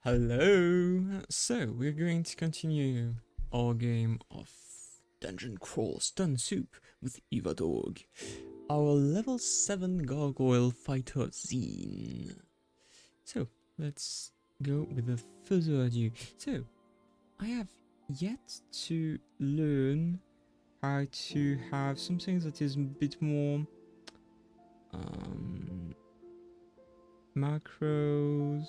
Hello! So, we're going to continue our game of Dungeon Crawl Stun Soup with Ivadogg, our level 7 Gargoyle Fighter Zine. So, let's go with further ado. So, I have yet to learn how to have something that is a bit more macros.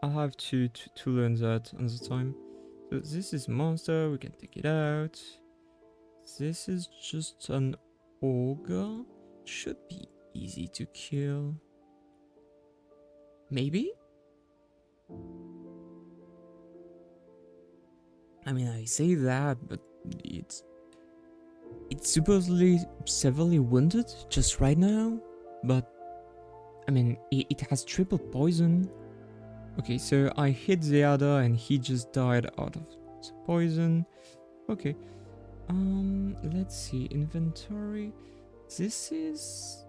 I'll have to learn that on the time. So this is monster, we can take it out. This is just an ogre. Should be easy to kill. Maybe? I mean, I say that, but it's supposedly severely wounded just right now. But, I mean, it has triple poison. Okay, so I hit the other and he just died out of the poison. Okay. Let's see. Inventory. This is...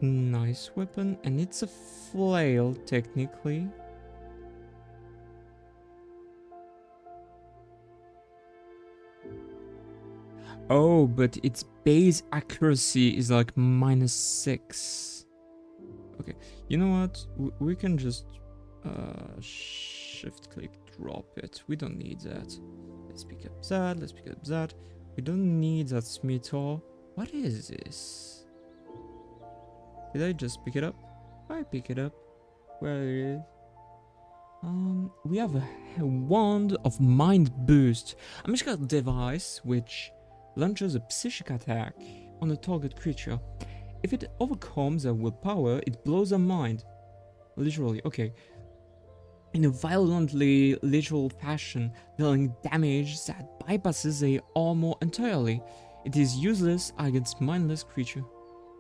nice weapon, and it's a flail, technically. Oh, but its base accuracy is like -6. Okay, you know what? We can just shift click drop it. We don't need that. Let's pick up that. Let's pick up that. We don't need that smithor. What is this? Did I just pick it up? I pick it up. Where it is? We have a wand of mind boost, a magical device which launches a psychic attack on a target creature. If it overcomes their willpower, it blows their mind. Literally, okay. In a violently literal fashion, dealing damage that bypasses their armor entirely. It is useless against mindless creature.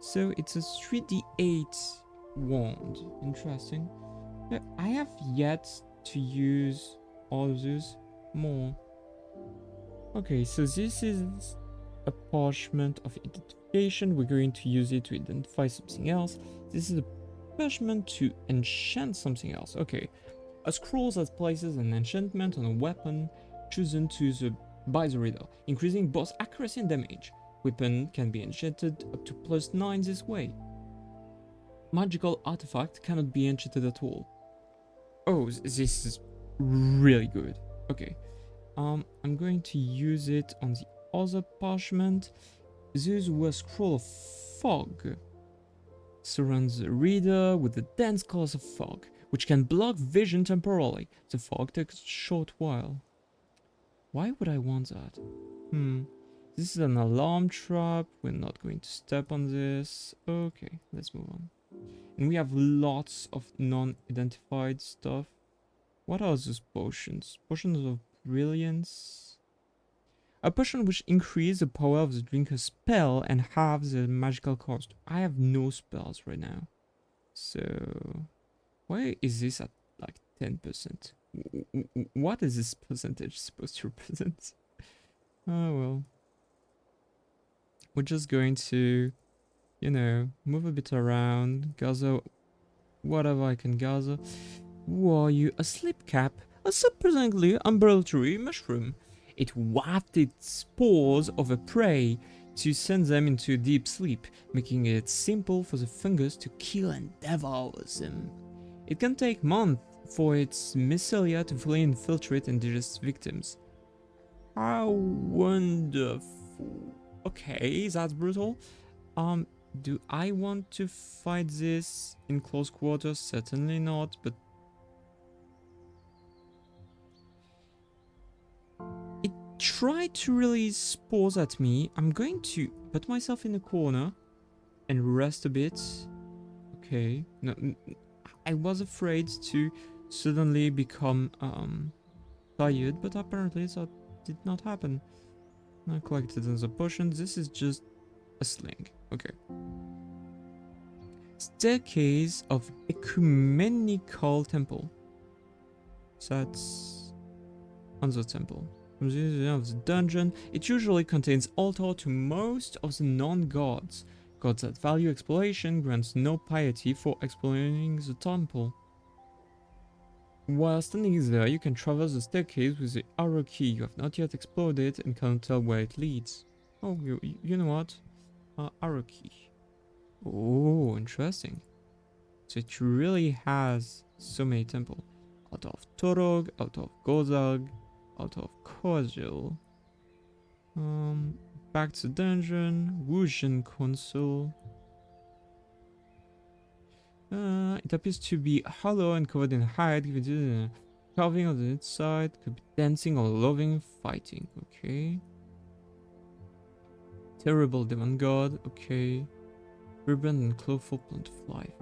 So it's a 3d8 wand. Interesting. I have yet to use all of those more. Okay, so this is a parchment of identification. We're going to use it to identify something else. This is a parchment to enchant something else. Okay, a scroll that places an enchantment on a weapon chosen by the reader, increasing both accuracy and damage. Weapon can be enchanted up to +9 this way. Magical artifact cannot be enchanted at all. Oh, this is really good. Okay. I'm going to use it on the other parchment. This was a scroll of fog. Surrounds the reader with a dense cloud of fog, which can block vision temporarily. The fog takes a short while. Why would I want that? This is an alarm trap. We're not going to step on this. Okay, let's move on. And we have lots of non-identified stuff. What are those potions? Potions of brilliance. A potion which increases the power of the drinker's spell and halves the magical cost. I have no spells right now. So, why is this at like 10%? What is this percentage supposed to represent? Oh well. We're just going to, you know, move a bit around, gather whatever I can gather. Who are you? A sleep cap? A surprisingly ambulatory mushroom. It wafted spores of a prey to send them into deep sleep, making it simple for the fungus to kill and devour them. It can take months for its mycelia to fully infiltrate and digest victims. How wonderful. Okay, that's brutal. Do I want to fight this in close quarters? Certainly not, but it tried to release spores at me. I'm going to put myself in a corner and rest a bit. Okay, no, I was afraid to suddenly become tired, but apparently that did not happen. I collected another potion. This is just a sling. Okay. Staircase of Ecumenical Temple. So that's another temple. From the end of the dungeon, it usually contains altar to most of the non-gods. Gods that value exploration grants no piety for exploring the temple. While standing there, you can traverse the staircase with the arrow key. You have not yet explored it and can't tell where it leads. Oh, you know what? Arrow key. Oh, interesting. So it really has so many temples. Out of Torog, out of Gozag, out of Kozil. Back to dungeon, Wushan console. It appears to be hollow and covered in hide, carving on the inside, could be dancing or loving fighting, okay. Terrible demon god, okay. Ribbon and clothful plant of life.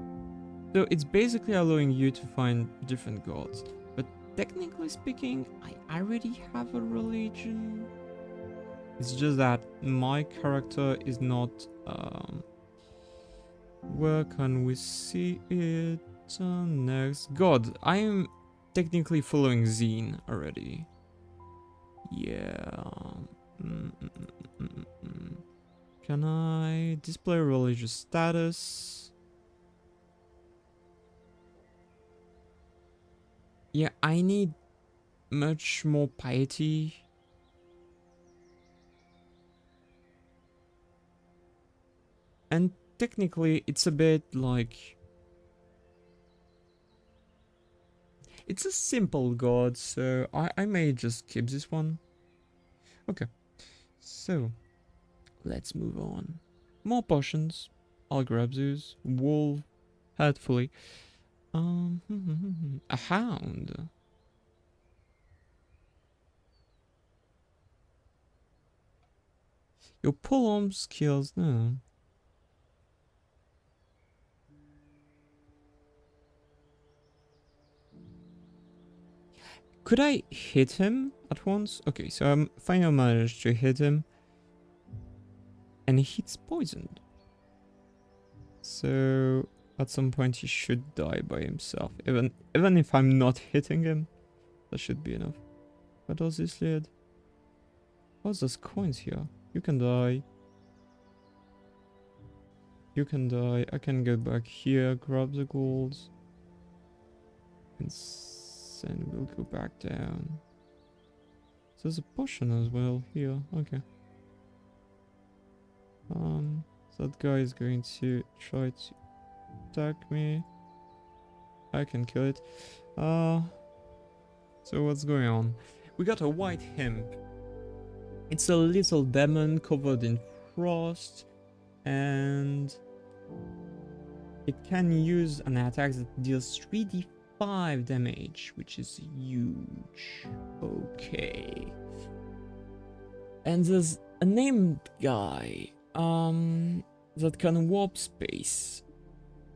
So it's basically allowing you to find different gods. But technically speaking, I already have a religion. It's just that my character is not... where can we see it next? God, I am technically following Zine already. Yeah. Can I display religious status? Yeah, I need much more piety. And technically, it's a bit like... It's a simple god, so I may just keep this one. Okay, so let's move on. More potions. I'll grab those. Wool, helpfully. A hound. Your polearm skills, no. Could I hit him at once? Okay, so I finally managed to hit him. And he's poisoned. So at some point he should die by himself. Even if I'm not hitting him, that should be enough. What does this lead? Oh, there's coins here. You can die. You can die. I can go back here, grab the golds. And then we'll go back down. There's a potion as well here. Okay. That guy is going to try to attack me. I can kill it. So what's going on? We got a white hemp. It's a little demon covered in frost, and it can use an attack that deals 3d5 damage, which is huge. Okay. And there's a named guy that can warp space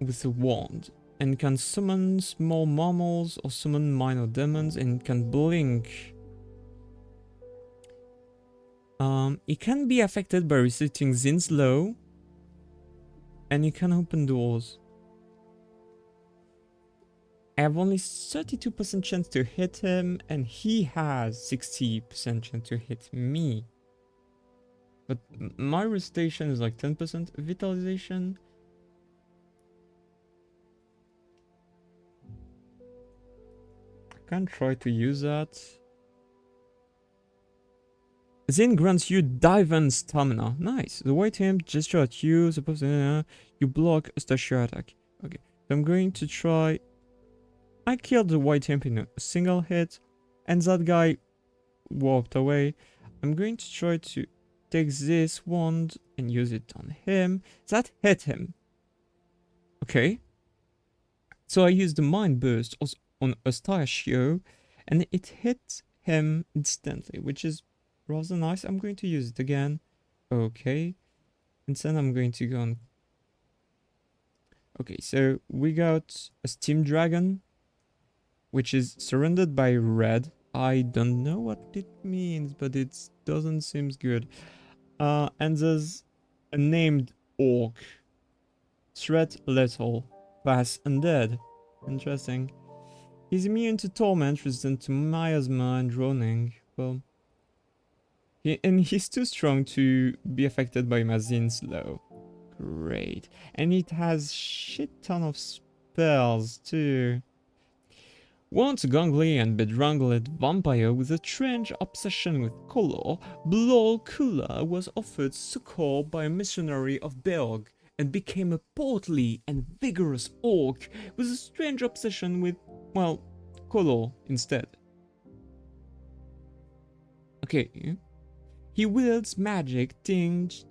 with a wand and can summon small mammals or summon minor demons and can blink. It can be affected by reciting Zin's Law, and it can open doors. I have only 32% chance to hit him, and he has 60% chance to hit me. But my recitation is like 10% vitalization. I can try to use that. Zin grants you dive and stamina. Nice. The white imp gesture at you. Suppose you block a stasher attack. Okay. So I'm going to try. I killed the white imp in a single hit, and that guy warped away. I'm going to try to take this wand and use it on him. That hit him. Okay. So I used the mind burst on Eustachio, and it hit him instantly, which is rather nice. I'm going to use it again. Okay. And then I'm going to go on. Okay, so we got a steam dragon, which is surrounded by red. I don't know what it means, but it doesn't seem good. And there's a named orc. Threat little. Pass undead. Interesting. He's immune to torment, resistant to miasma and droning. Well, And he's too strong to be affected by Mazin's law. Great. And it has shit ton of spells too. Once a gangly and bedraggled vampire with a strange obsession with color, Blol Kula was offered succor by a missionary of Belg and became a portly and vigorous orc with a strange obsession with, well, color instead. Okay. He wields magic tinged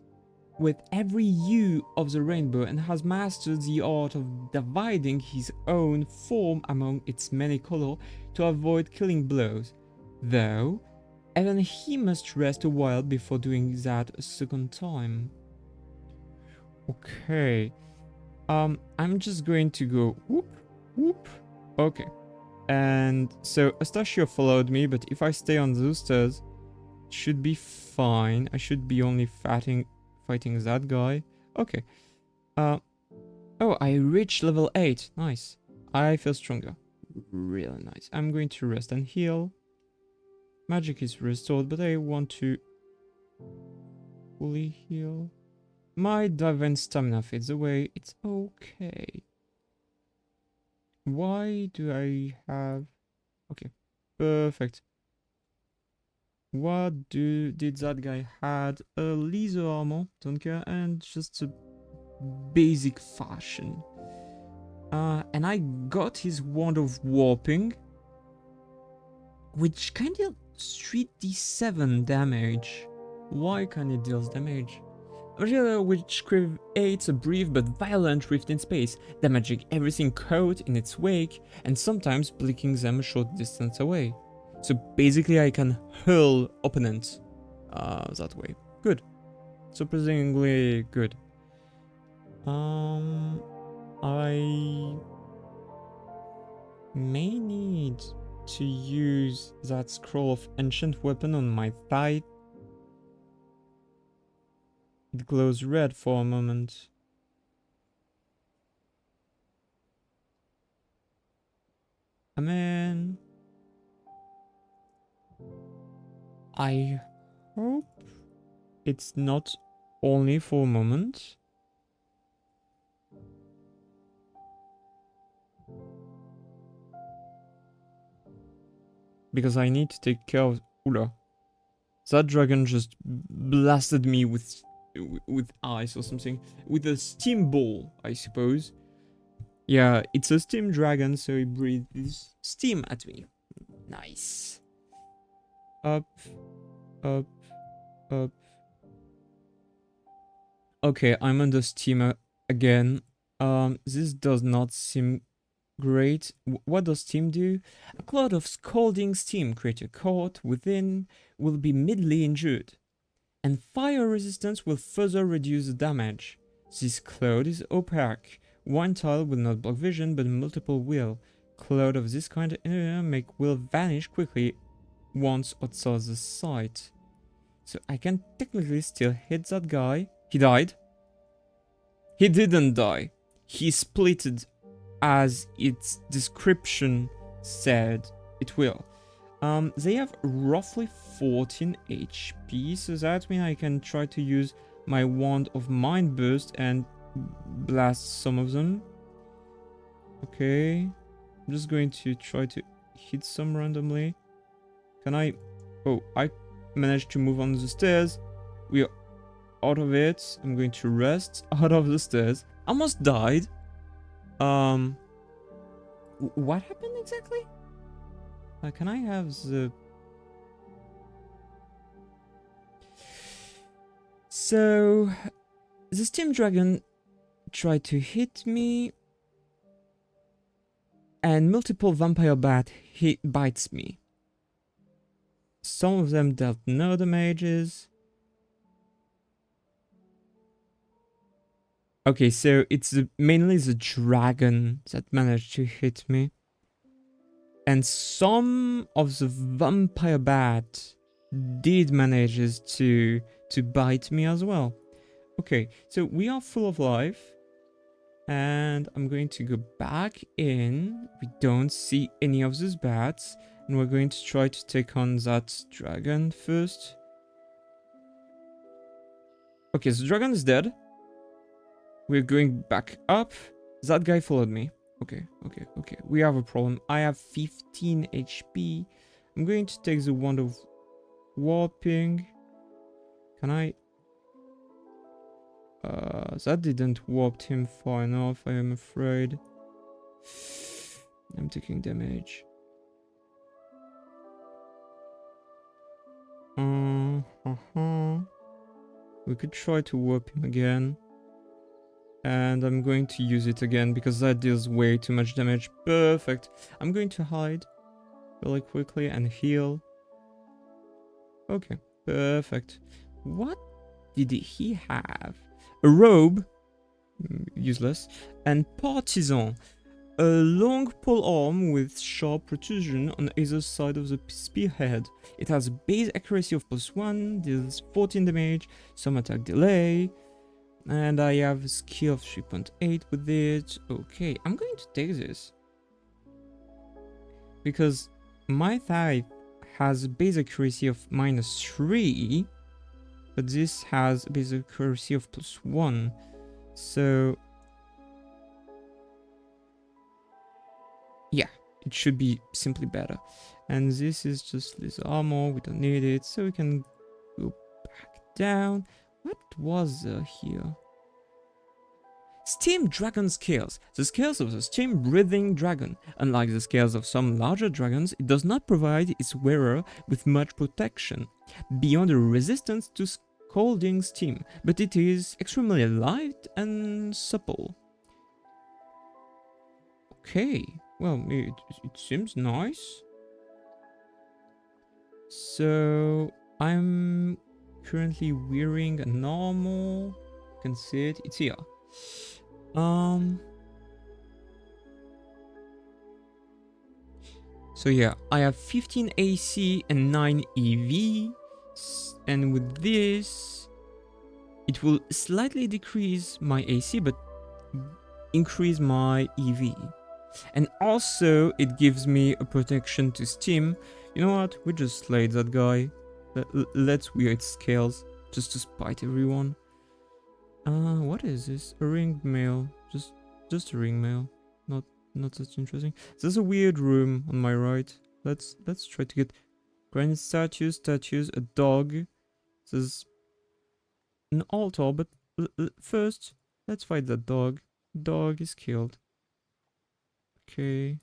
with every hue of the rainbow and has mastered the art of dividing his own form among its many colors to avoid killing blows, though even he must rest a while before doing that a second time. Okay, I'm just going to go whoop, whoop, okay. And so Astachio followed me, but if I stay on those stairs, it should be fine. I should be only fighting that guy. Okay. Oh, I reached level 8. Nice. I feel stronger. Really nice. I'm going to rest and heal. Magic is restored, but I want to fully heal. My divine stamina fades away. It's okay. Why do I have... Okay. Perfect. What did that guy had? A laser armor, don't care, and just a basic fashion. And I got his wand of warping, which kind of 3d7 damage. Why can it deal damage? Which creates a brief but violent rift in space, damaging everything caught in its wake, and sometimes blinking them a short distance away. So basically I can hurl opponents that way. Good. Surprisingly good. I may need to use that scroll of ancient weapon on my thigh. It glows red for a moment. Amen. I hope it's not only for a moment. Because I need to take care of... Oula. That dragon just blasted me with ice or something. With a steam ball, I suppose. Yeah, it's a steam dragon, so it breathes steam at me. Nice. Up, up, up. Okay, I'm under steam again. This does not seem great. What does steam do? A cloud of scalding steam created caught within will be mildly injured, and fire resistance will further reduce the damage. This cloud is opaque. One tile will not block vision, but multiple will. Cloud of this kind will vanish quickly once outside the sight. So I can technically still hit that guy. He died. He didn't die. He splitted as its description said it will. They have roughly 14 HP, so that means I can try to use my wand of mind burst and blast some of them. Okay, I'm just going to try to hit some randomly. Can I... Oh, I managed to move on the stairs. We are out of it. I'm going to rest out of the stairs. Almost died. What happened exactly? Can I have the... So, the steam dragon tried to hit me, and multiple vampire bites me. Some of them dealt no damages. Okay, so it's mainly the dragon that managed to hit me. And some of the vampire bat did manages to bite me as well. Okay, so we are full of life. And I'm going to go back in. We don't see any of those bats. And we're going to try to take on that dragon first. Okay, the dragon is dead. We're going back up. That guy followed me. Okay. We have a problem. I have 15 HP. I'm going to take the wand of warping. Can I? That didn't warp him far enough, I am afraid. I'm taking damage. We could try to warp him again. And I'm going to use it again because that deals way too much damage. Perfect. I'm going to hide really quickly and heal. Okay, perfect. What did he have? A robe, useless, and partisan. A long pole arm with sharp protrusion on either side of the spearhead. It has a base accuracy of +1, deals 14 damage, some attack delay, and I have a skill of 3.8 with it. Okay, I'm going to take this. Because my type has a base accuracy of -3, but this has a base accuracy of +1. So yeah, it should be simply better. And this is just this armor, we don't need it, so we can go back down. What was here? Steam Dragon Scales. The scales of the steam breathing dragon. Unlike the scales of some larger dragons, it does not provide its wearer with much protection, beyond a resistance to scalding steam, but it is extremely light and supple. Okay, well, it seems nice. So, I'm currently wearing a normal, you can see it, it's here. So yeah, I have 15 AC and 9 EV, and with this, it will slightly decrease my AC, but increase my EV. And also, it gives me a protection to steam. You know what? We just slayed that guy. Let's wear its scales, just to spite everyone. What is this? A ringed mail. Just a ring mail. Not that interesting. There's a weird room on my right. Let's try to get granite statues, a dog. There's an altar, but first, let's fight that dog. Dog is killed. Okay.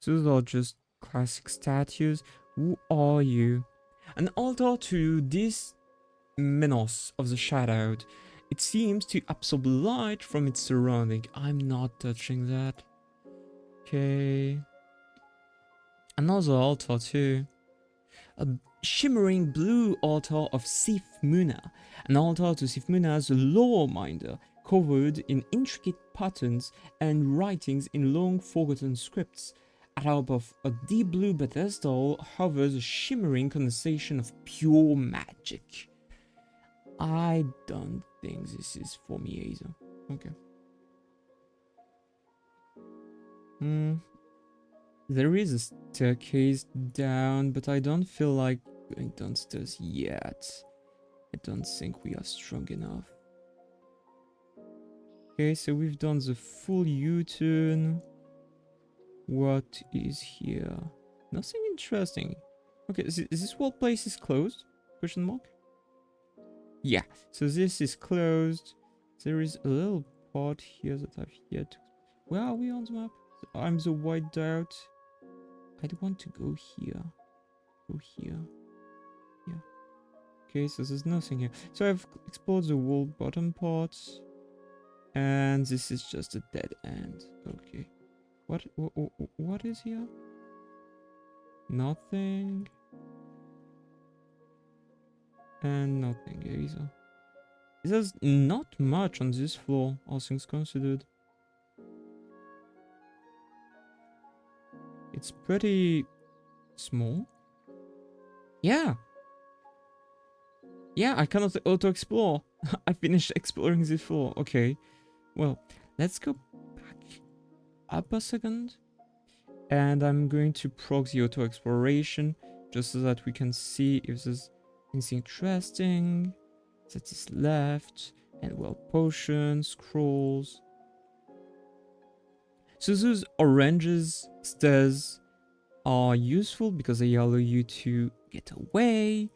Those are just classic statues. Who are you? An altar to this menace of the shadow. It seems to absorb light from its surrounding. I'm not touching that. Okay. Another altar too. A shimmering blue altar of Sif Muna. An altar to Sif Muna, the lore minder, covered in intricate patterns and writings in long forgotten scripts. Atop of a deep blue pedestal hovers a shimmering condensation of pure magic. I don't think this is for me either. Okay. There is a staircase down, but I don't feel like going downstairs yet. I don't think we are strong enough. Okay, so we've done the full U-turn. What is here? Nothing interesting. Okay, is this whole place is closed? Question mark? Yeah, so this is closed. There is a little part here that I've yet to... Where are we on the map? I'm the white dot. I want to go here. Go here. Yeah. Okay, so there's nothing here. So I've explored the whole bottom parts. And this is just a dead end. Okay. What is here? Nothing. And nothing either. There's not much on this floor, all things considered. It's pretty small. Yeah. Yeah, I cannot auto-explore. I finished exploring this floor. Okay. Well, let's go back up a second. And I'm going to proc the auto-exploration just so that we can see if there's anything interesting. That is left. And well, potions, scrolls. So those oranges stairs are useful because they allow you to get away,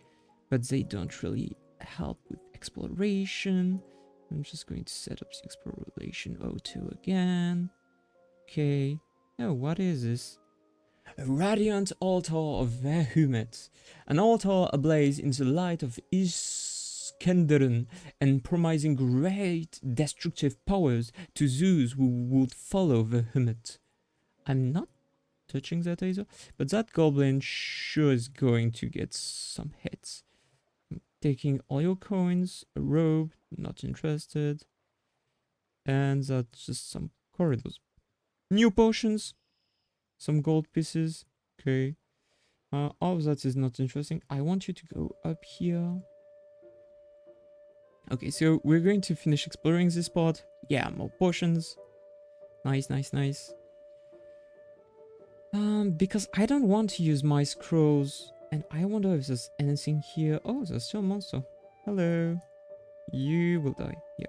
but they don't really help with exploration. I'm just going to set up the exploration O2 again. Okay. Oh, what is this? A radiant altar of Vehumet. An altar ablaze in the light of Iskenderun and promising great destructive powers to those who would follow Vehumet. I'm not touching that either, but that goblin sure is going to get some hits. I'm taking all your coins, a robe, not interested, and that's just some corridors. New potions, some gold pieces, okay. All of that is not interesting. I want you to go up here. Okay, so we're going to finish exploring this part. Yeah, more potions. Nice, nice, nice. Because I don't want to use my scrolls, and I wonder if there's anything here. Oh, there's still a monster. Hello. You will die. Yeah.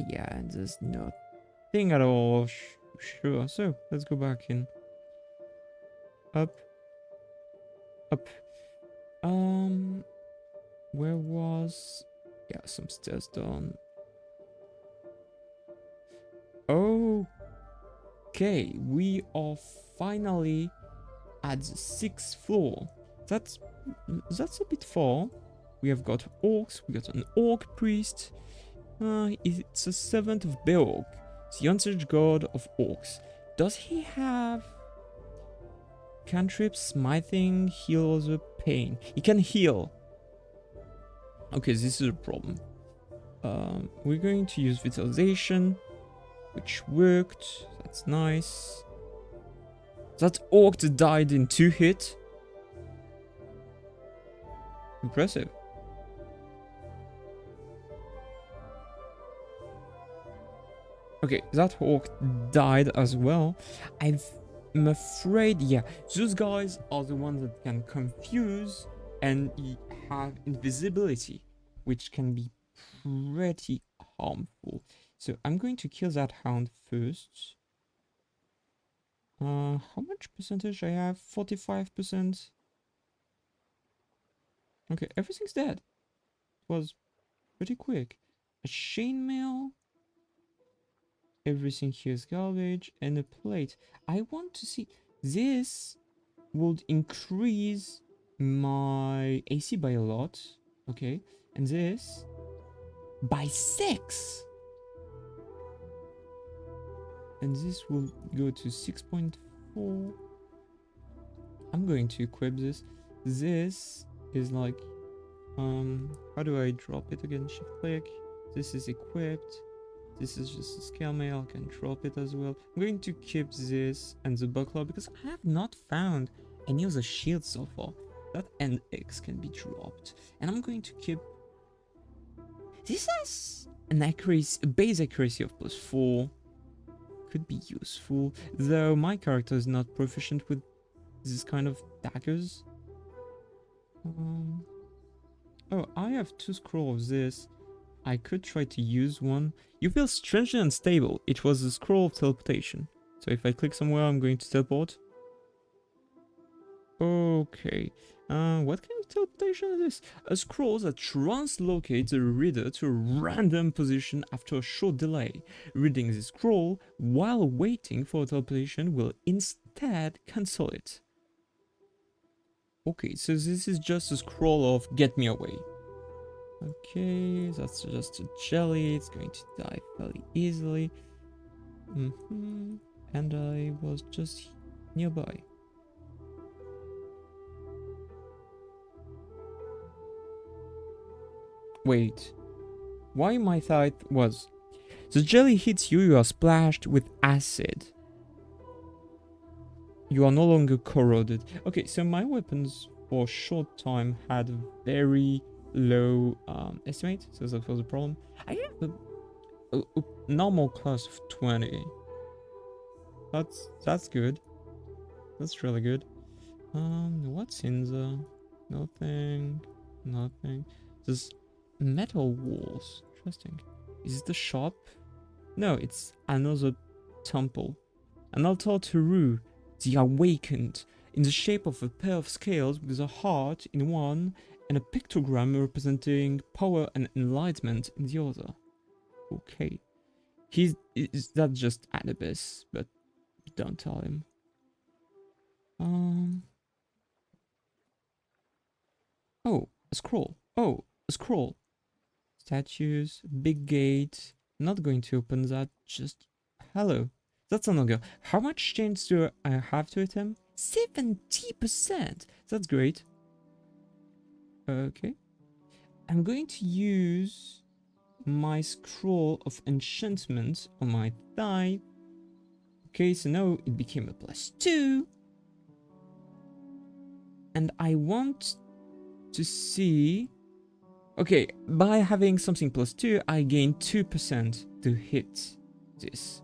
Yeah, there's nothing at all. Sure. So, let's go back in. Up. Up. Where was... Yeah, some stairs down. Okay, we are finally at the 6th floor. That's a bit far. We have got orcs, we got an orc priest. It's a servant of Beorg, the ancient god of orcs. Does he have cantrip, smithing, heal the pain? He can heal. Okay, this is a problem. We're going to use vitalization, which worked. That's nice. That orc died in 2 hits. Impressive. Okay, that orc died as well. I'm afraid, yeah, those guys are the ones that can confuse and have invisibility, which can be pretty harmful. So I'm going to kill that hound first. How much percentage I have? 45%. Okay, everything's dead. It was pretty quick. A chainmail. Everything here is garbage. And a plate. I want to see. This would increase my AC by a lot. Okay. And this by 6. And this will go to 6.4. I'm going to equip this. This is like, how do I drop it again? Shift click. This is equipped. This is just a scale mail. I can drop it as well. I'm going to keep this and the buckler because I have not found any of the shields so far. That and X can be dropped. And I'm going to keep... This has an accuracy, a base accuracy of +4. Could be useful, though my character is not proficient with this kind of daggers. Oh, I have 2 scrolls of this. I could try to use one. You feel strangely unstable. It was a scroll of teleportation. So if I click somewhere, I'm going to teleport. Okay. What kind of teleportation is this? A scroll that translocates the reader to a random position after a short delay. Reading this scroll while waiting for a teleportation will instead cancel it. Okay, so this is just a scroll of get me away. Okay, that's just a jelly. It's going to die fairly easily. And I was just nearby. Wait, why my thought was, the jelly hits you, you are splashed with acid. You are no longer corroded. Okay, so my weapons for a short time had a very low estimate, so that was a problem. I have a normal class of 20. That's good. That's really good. What's in the... Nothing. Nothing. There's metal walls. Interesting. Is it the shop? No, it's another temple. An altar to Ru, the awakened, in the shape of a pair of scales with a heart in one and a pictogram representing power and enlightenment in the other. Okay. That's just Anubis, but don't tell him. Oh, a scroll. Oh, a scroll. Statues, big gate. Not going to open that, just... Hello. That's a no-go. How much chance do I have to hit him? 70%! That's great. Okay. I'm going to use my scroll of enchantment on my thigh. Okay, so now it became a +2. And I want to see... Okay, by having something +2, I gain 2% to hit this.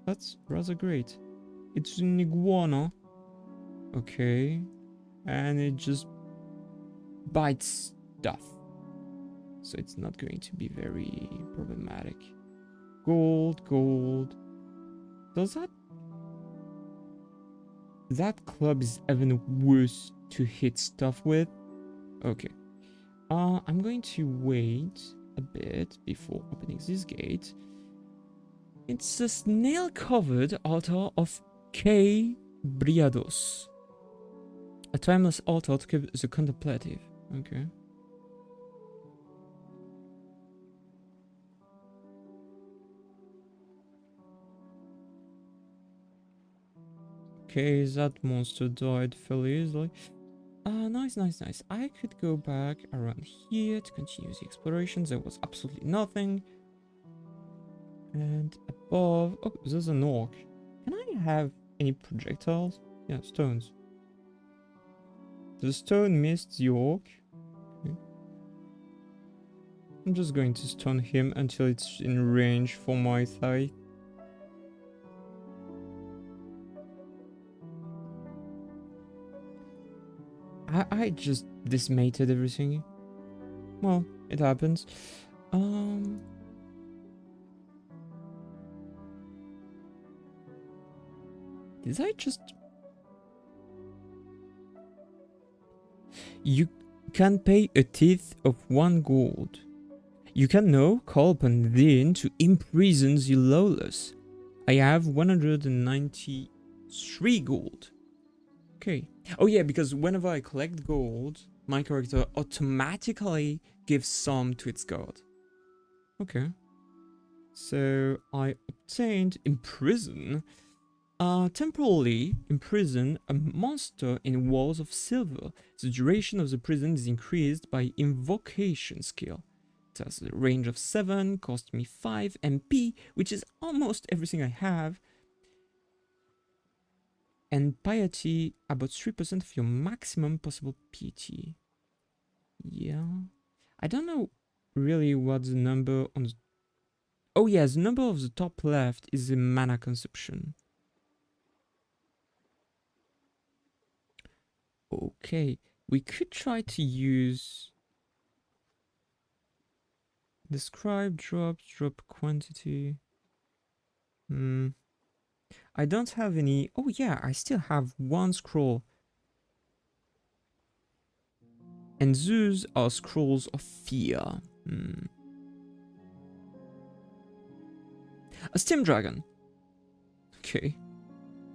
That's rather great. It's an iguana. Okay. And it just bites stuff. So it's not going to be very problematic. Gold, gold. Does that... That club is even worse to hit stuff with. Okay. I'm going to wait a bit before opening this gate. It's a snail-covered altar of K. Briados. A timeless altar to keep the contemplative. Okay. Okay, that monster died fairly easily. Nice, nice, nice. I could go back around here to continue the exploration. There was absolutely nothing. And above... Oh, there's an orc. Can I have any projectiles? Yeah, stones. The stone missed the orc. Okay. I'm just going to stun him until it's in range for my thigh. I just decimated everything. Well, it happens. Did I just... You can pay a tenth of 1 gold. You can now call upon Din to imprison the lawless. I have 193 gold. Okay. Oh yeah, because whenever I collect gold, my character automatically gives some to its god. Okay. So I obtained imprison. Temporarily imprison a monster in walls of silver. The duration of the prison is increased by invocation skill. It has a range of 7, cost me 5 MP, which is almost everything I have. And piety, about 3% of your maximum possible piety. Yeah. I don't know really what the number on the... Oh yeah, the number of the top left is the mana consumption. Okay, we could try to use... Describe drop quantity. I don't have any... Oh yeah, I still have 1 scroll. And those are scrolls of fear. A steam dragon. Okay.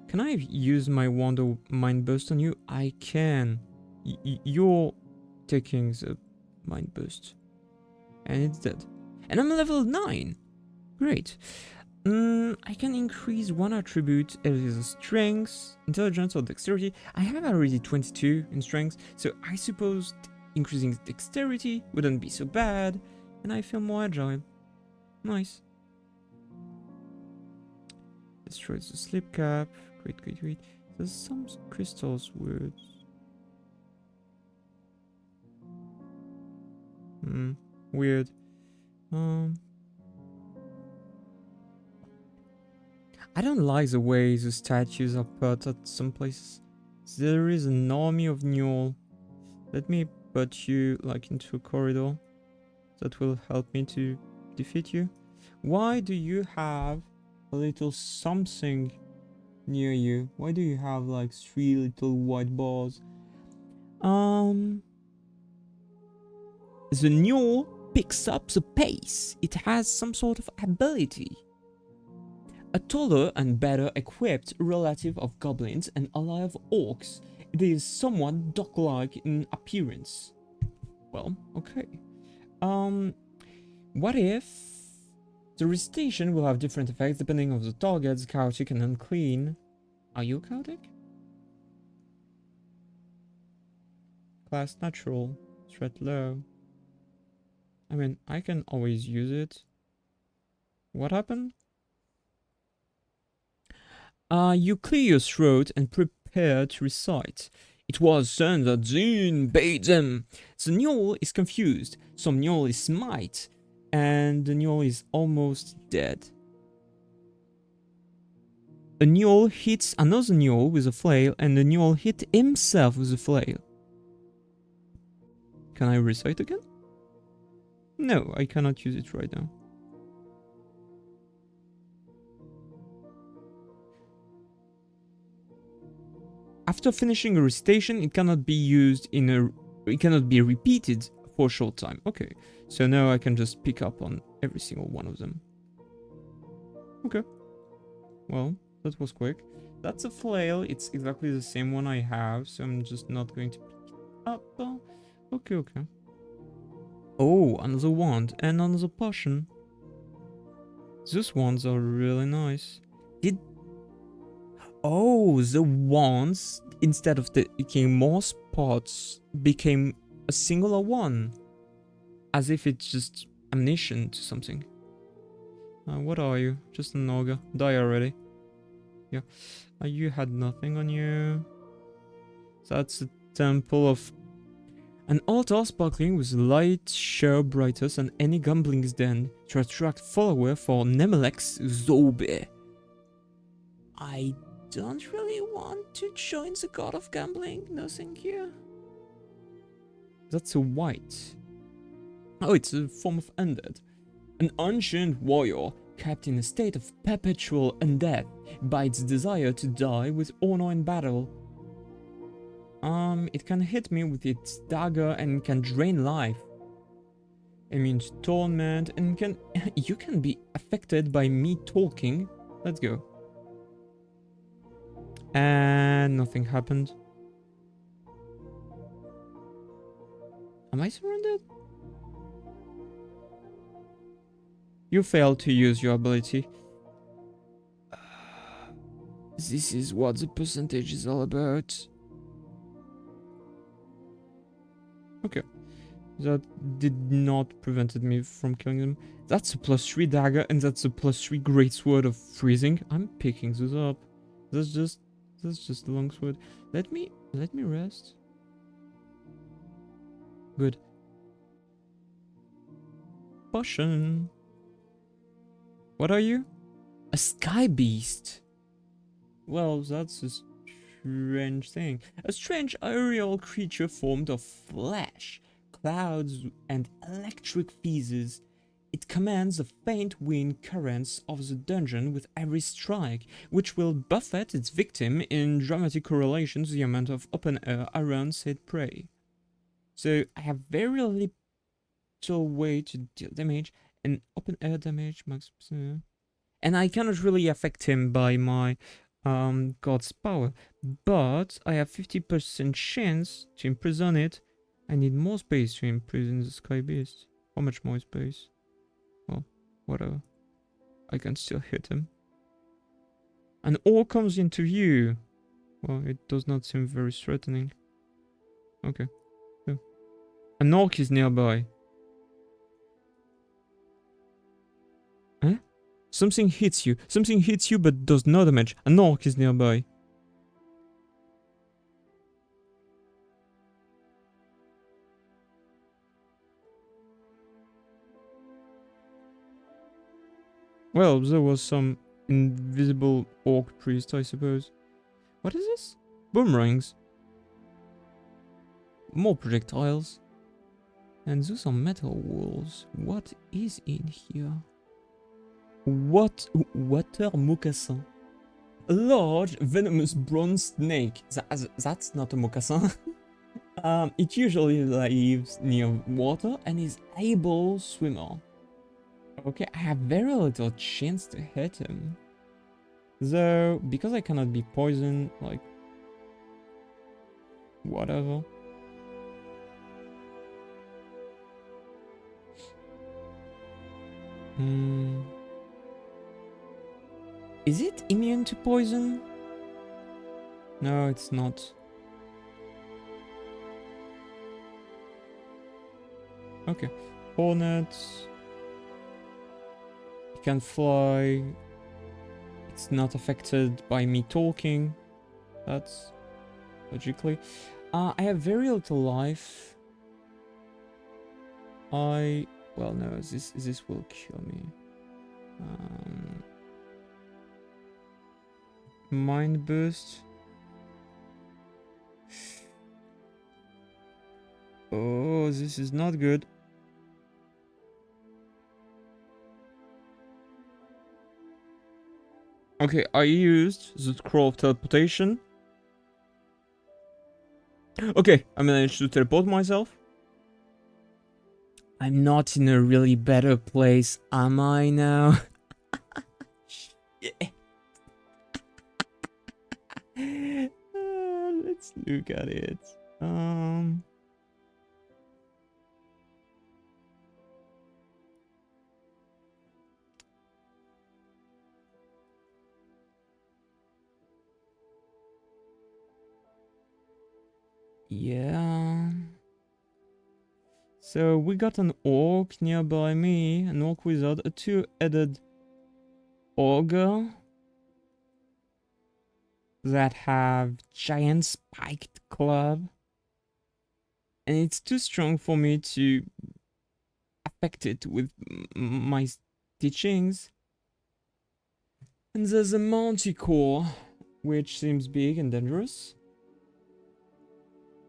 Can I use my Wonder Mind Burst on you? I can. You're taking the Mind Burst. And it's dead. And I'm level 9. Great. I can increase 1 attribute, either strength, intelligence, or dexterity. I have already 22 in strength, so I suppose increasing dexterity wouldn't be so bad, and I feel more agile. Nice. Destroys the slip cap. Great, great, great. There's some crystals words. Weird. I don't like the way the statues are put at some places. There is an army of Gnoll. Let me put you like into a corridor. That will help me to defeat you. Why do you have a little something near you? Why do you have like 3 little white balls? The Gnoll picks up the pace. It has some sort of ability. A taller and better equipped relative of goblins and ally of orcs, it is somewhat dog-like in appearance. Well, okay. What if the recitation will have different effects depending on the targets, chaotic and unclean. Are you chaotic? Class natural, threat low. I mean, I can always use it. What happened? You clear your throat and prepare to recite. It was then that Zune bade them. The Gnoll is confused. Some Gnoll is smite, and the Gnoll is almost dead. A Gnoll hits another Gnoll with a flail, and the Gnoll hit himself with a flail. Can I recite again? No, I cannot use it right now. After finishing a recitation, it cannot be used it cannot be repeated for a short time. Okay, so now I can just pick up on every single one of them. Okay. Well, that was quick. That's a flail. It's exactly the same one I have, so I'm just not going to pick it up. Okay. Oh, another wand and another potion. Those wands are really nice. Oh, the wands, instead of taking more spots, became a singular one. As if it's just ammunition to something. What are you? Just an ogre. Die already. Yeah. You had nothing on you. That's a temple of... An altar sparkling with light show brighter than any gambling's den to attract follower for Nemelek's Zobe. I don't really want to join the god of gambling. No thank you. That's a white. Oh, it's a form of undead. An ancient warrior kept in a state of perpetual undeath by its desire to die with honor in battle. It can hit me with its dagger and can drain life. It means torment and you can be affected by me talking. Let's go. And nothing happened. Am I surrounded? You failed to use your ability. This is what the percentage is all about. Okay. That did not prevented me from killing them. That's a +3 dagger and that's a +3 great sword of freezing. I'm picking those up. That's just a long sword. Let me rest. Good. Potion. What are you? A sky beast. Well, that's a strange thing. A strange aerial creature formed of flesh, clouds, and electric phases. It commands the faint wind currents of the dungeon with every strike, which will buffet its victim in dramatic correlation to the amount of open air around said prey. So I have very little way to deal damage, and open air damage max, and I cannot really affect him by my god's power, but I have 50% chance to imprison it. I need more space to imprison the sky beast. How much more space? Well, whatever. I can still hit him. And all comes into view. Well, it does not seem very threatening. Okay. So. An orc is nearby. Huh? Something hits you. Something hits you but does no damage. An orc is nearby. Well, there was some invisible orc priest, I suppose. What is this? Boomerangs. More projectiles. And those are metal walls. What is in here? What? Water moccasin. A large venomous bronze snake. That's not a moccasin. It usually lives near water and is able swimmer. Okay, I have very little chance to hit him. Though, because I cannot be poisoned, like, whatever. Is it immune to poison? No, it's not. Okay. Hornets. It can fly. It's not affected by me talking. That's logically. I have very little life. Well, no, this will kill me. Mind boost. Oh, this is not good. Okay, I used the scroll of teleportation. Okay, I managed to teleport myself. I'm not in a really better place, am I now? Let's look at it. Yeah. So we got an orc nearby me, an orc wizard, a two-headed ogre that have giant spiked club, and it's too strong for me to affect it with my teachings. And there's a manticore, which seems big and dangerous.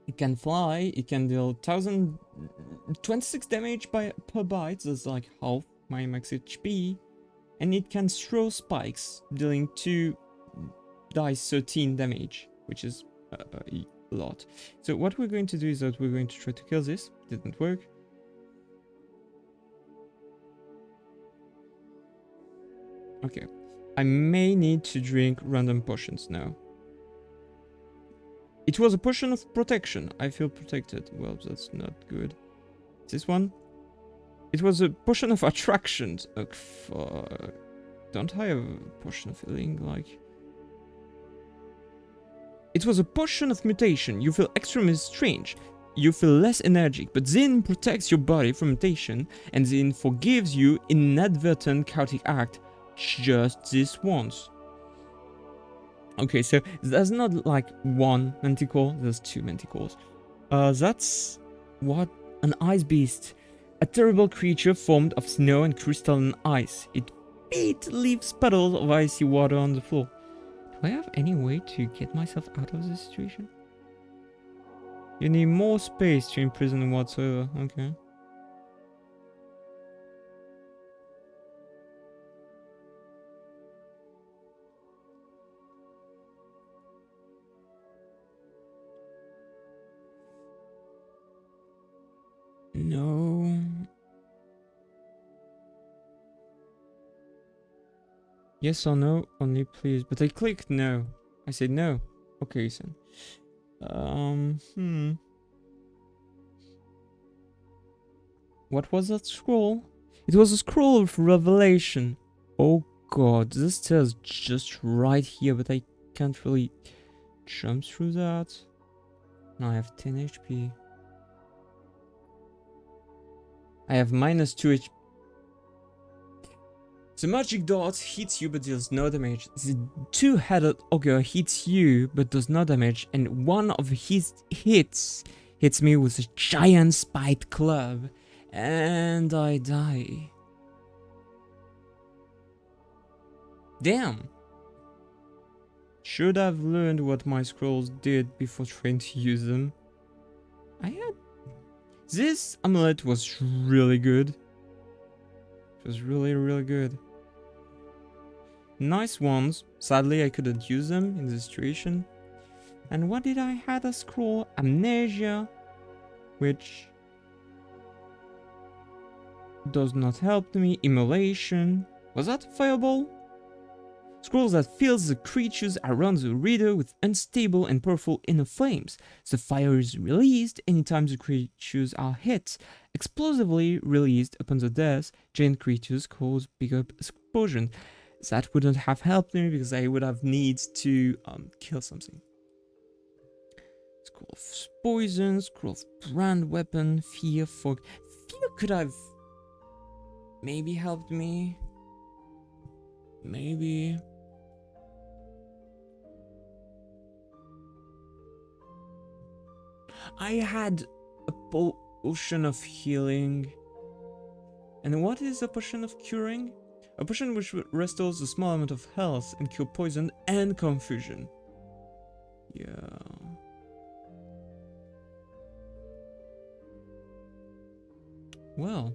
It can fly, it can deal 1026 damage per bite, that's like half my max HP. And it can throw spikes, dealing 2 dice 13 damage, which is a lot. So what we're going to do is that we're going to try to kill this. Didn't work. Okay. I may need to drink random potions now. It was a potion of protection. I feel protected. Well, that's not good. This one? It was a potion of attraction. Oh, fuck. Don't I have a potion of healing? Like... It was a potion of mutation. You feel extremely strange. You feel less energetic, but Zin protects your body from mutation, and Zin forgives you inadvertent chaotic act just this once. Okay, so there's not like one manticore, there's 2 manticores. That's what? An ice beast. A terrible creature formed of snow and crystalline ice. It leaves puddles of icy water on the floor. Do I have any way to get myself out of this situation? You need more space to imprison whatsoever. Okay. No. Yes or no, only please. But I clicked no. I said no. Okay, so. What was that scroll? It was a scroll of revelation. Oh god, this stairs just right here, but I can't really jump through that. Now I have 10 HP. I have minus 2 HP. The magic dart hits you but deals no damage. The two-headed ogre hits you but does no damage, and one of his hits me with a giant spiked club, and I die. Damn. Should have learned what my scrolls did before trying to use them. I had... This amulet was really good. It was really, really good. Nice ones. Sadly, I couldn't use them in this situation. And what did I had a scroll? Amnesia. Which does not help me. Immolation. Was that a fireball? Scrolls that fills the creatures around the reader with unstable and powerful inner flames. The fire is released anytime the creatures are hit. Explosively released upon the death, giant creatures cause bigger explosion. That wouldn't have helped me because I would have need to kill something. Scroll of poison, scroll of brand weapon, fear, fog. Fear could have maybe helped me. Maybe. I had a potion of healing. And what is a potion of curing? A potion which restores a small amount of health and cure poison and confusion. Yeah. Well.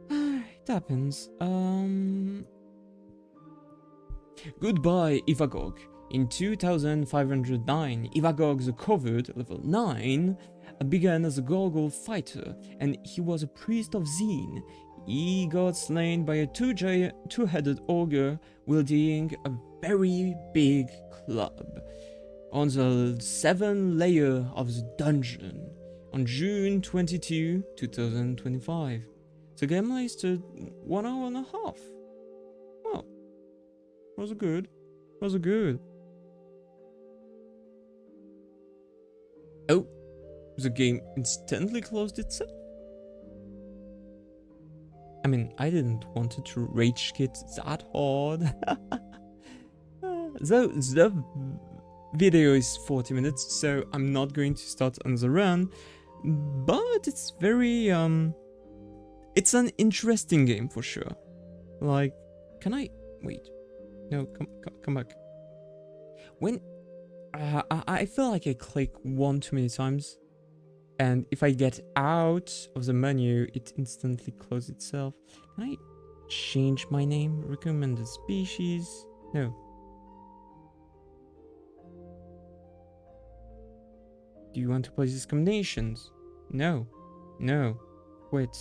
It happens. Goodbye, Ivadogg. In 2509, Ivadogg the Covered, level 9, began as a Gargoyle fighter, and he was a priest of Zine. He got slain by a two-headed ogre wielding a very big club on the 7th layer of the dungeon on June 22, 2025. The game lasted 1 hour and a half. Well, was good. Was good. Oh, the game instantly closed itself. I mean, I didn't want it to rage quit that hard. The video is 40 minutes, so I'm not going to start on the run. But it's very, it's an interesting game for sure. Like, can I... Wait. No, come back. When... I feel like I click one too many times. And if I get out of the menu, it instantly closes itself. Can I change my name? Recommended species? No. Do you want to play these combinations? No. No. Quit.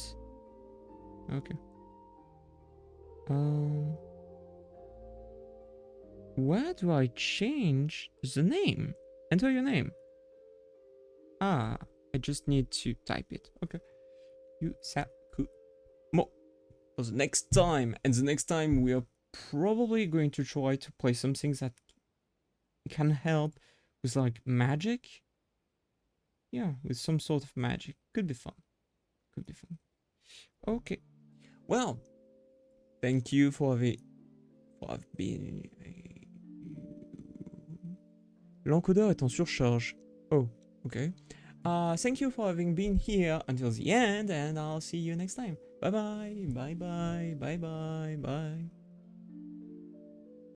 Okay. Where do I change the name? Enter your name. Ah, I just need to type it. Okay. Mo for the next time. And the next time we are probably going to try to play some things that can help with like magic. Yeah, with some sort of magic. Could be fun. Could be fun. Okay. Well, thank you for being... L'encodeur est en surcharge. Oh, okay. Thank you for having been here until the end, and I'll see you next time. Bye bye, bye bye, bye bye, bye.